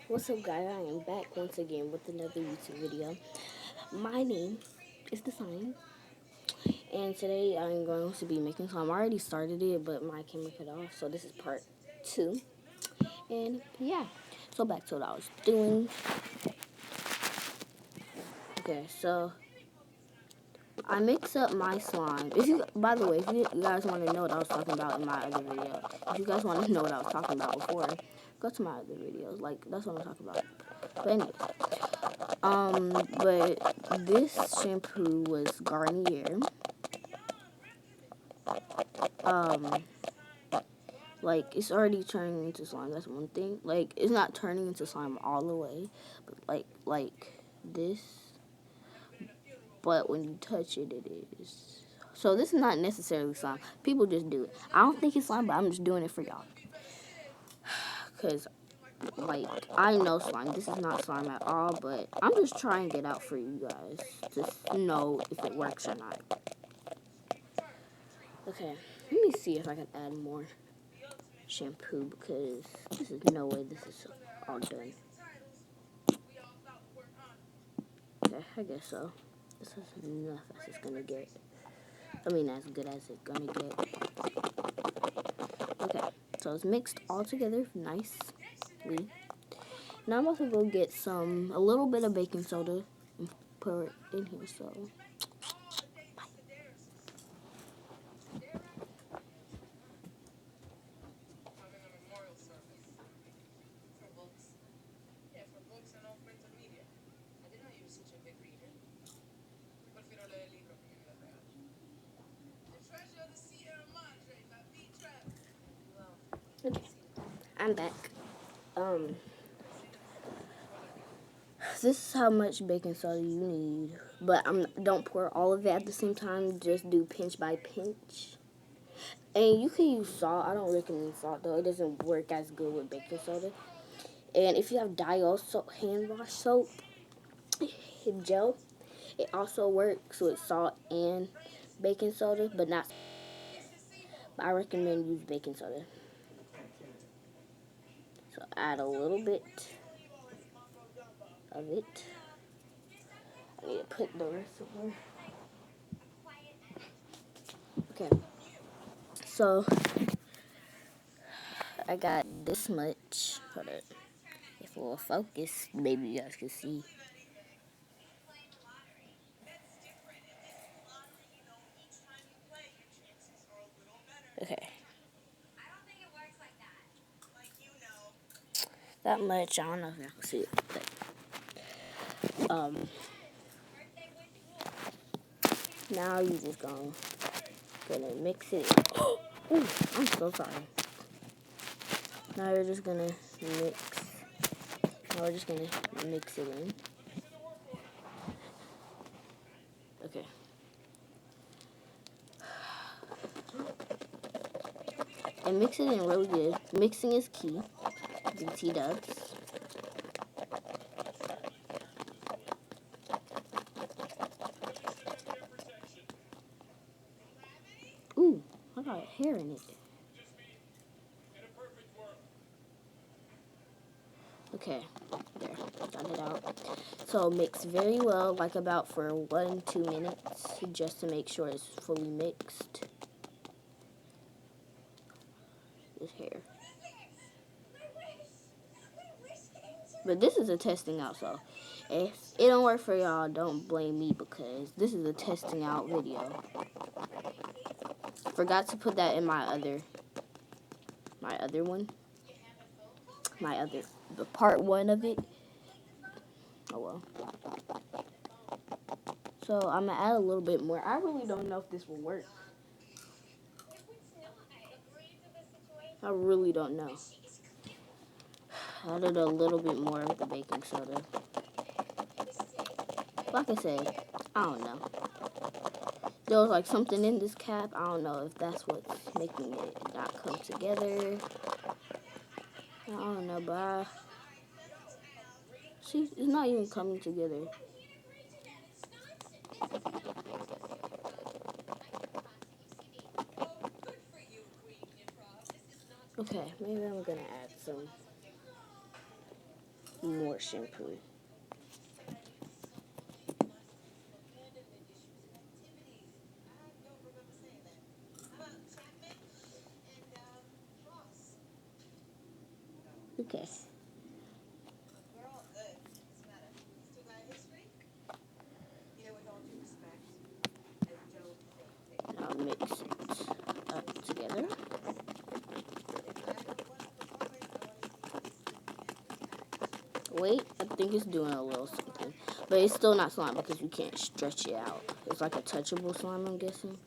What's up, guys? I am back once again with another YouTube video. My name is The Sign, and today I'm going to be making slime. I already started it, but my camera cut off, so this is part 2. And yeah, so back to what I was doing. Okay, so I mix up my slime. By the way, if you guys want to know what I was talking about in my other video, if you guys want to know what I was talking about before, go to my other videos. Like, that's what I'm talking about. But anyways, but this shampoo was Garnier. Um, like, it's already turning into slime. That's one thing. Like, it's not turning into slime all the way, but like this. But when you touch it, it is. So this is not necessarily slime. People just do it. I don't think it's slime, but I'm just doing it for y'all. Cause like I know slime. This is not slime at all, but I'm just trying it out for you guys to know if it works or not. Okay, let me see if I can add more shampoo because this is no way this is all done. Okay, I guess so. This is enough as it's gonna get. I mean, as good as it's gonna get. Okay, so it's mixed all together nicely. Now I'm about to go get a little bit of baking soda and put it in here. So. Okay, I'm back. Um, this is how much baking soda you need, but don't pour all of it at the same time. Just do pinch by pinch. And you can use salt. I don't recommend salt though. It doesn't work as good with baking soda. And if you have Dial soap, hand wash soap, gel, it also works with salt and baking soda, but not. But I recommend use baking soda. So add a little bit of it. I need to put the rest of it. Okay. So I got this much. Hold it. If it will focus, maybe you guys can see. Okay. That much. I don't know if y'all can see it. But, now you just gonna mix it. Ooh, I'm so sorry. Now you're just gonna mix. Now we're just gonna mix it in. Okay. And mix it in really good. Mixing is key. BT dubs. Ooh, I got hair in it. Okay, there, got it out. So mix very well, like about for 1-2 minutes, just to make sure it's fully mixed. This hair. But this is a testing out, so if it don't work for y'all, don't blame me because this is a testing out video. Forgot to put that in my other one. The part 1 of it. Oh well. So I'm gonna add a little bit more. I really don't know if this will work. I really don't know. Added a little bit more of the baking soda. Like I said, I don't know. There was like something in this cap. I don't know if that's what's making it not come together. I don't know, but see, it's not even coming together. Okay, maybe I'm gonna add some. more shampoo. Okay. Now mix it up together. Wait, I think it's doing a little something. But it's still not slime because you can't stretch it out. It's like a touchable slime, I'm guessing.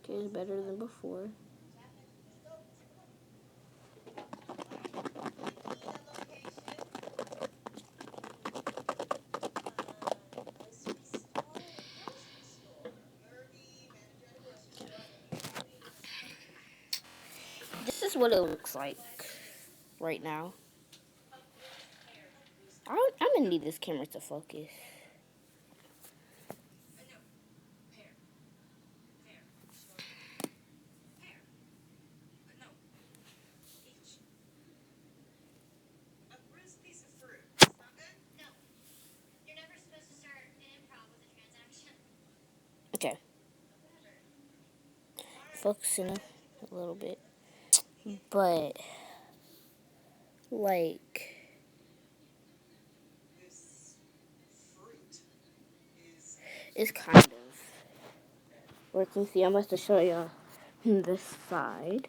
Okay, it's better than before. This is what it looks like right now. I'm gonna need this camera to focus. Okay, focusing a little bit, but like it's kind of working. See, I'm about to show y'all this side.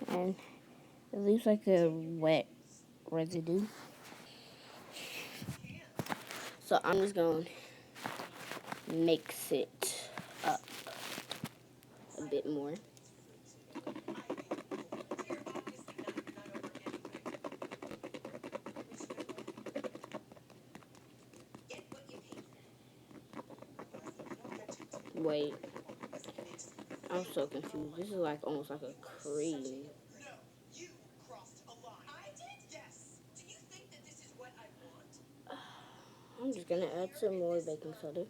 And it leaves like a wet residue. So I'm just going to mix it up a bit more. Wait, I'm so confused. This is like almost like a cream. I'm just gonna add some more baking soda.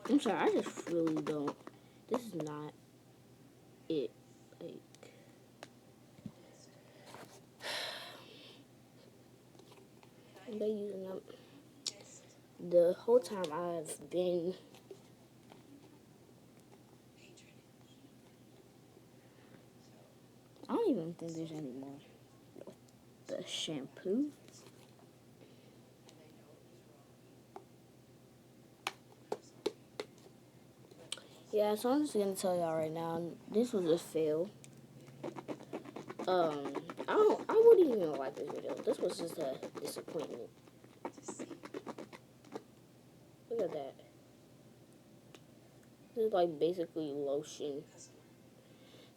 I'm sorry, I just really don't. This is not it. Like, I'm been using them the whole time I've been. I don't even think there's any more. The shampoo. Yeah, so I'm just gonna tell y'all right now. This was a fail. I wouldn't even like this video. This was just a disappointment. Look at that. This is like basically lotion.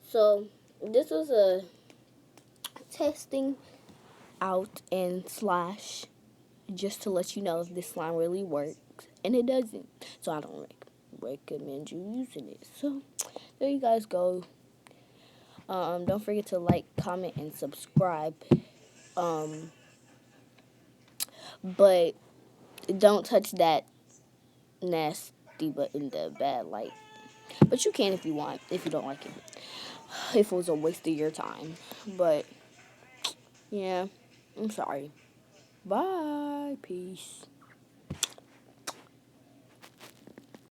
So this was a testing out and slash just to let you know if this slime really works, and it doesn't. So I don't recommend you using it. So there you guys go. Don't forget to like, comment, and subscribe. But don't touch that nasty but in the bad light. But you can if you want, if you don't like it. If it was a waste of your time. But yeah, I'm sorry. Bye. Peace.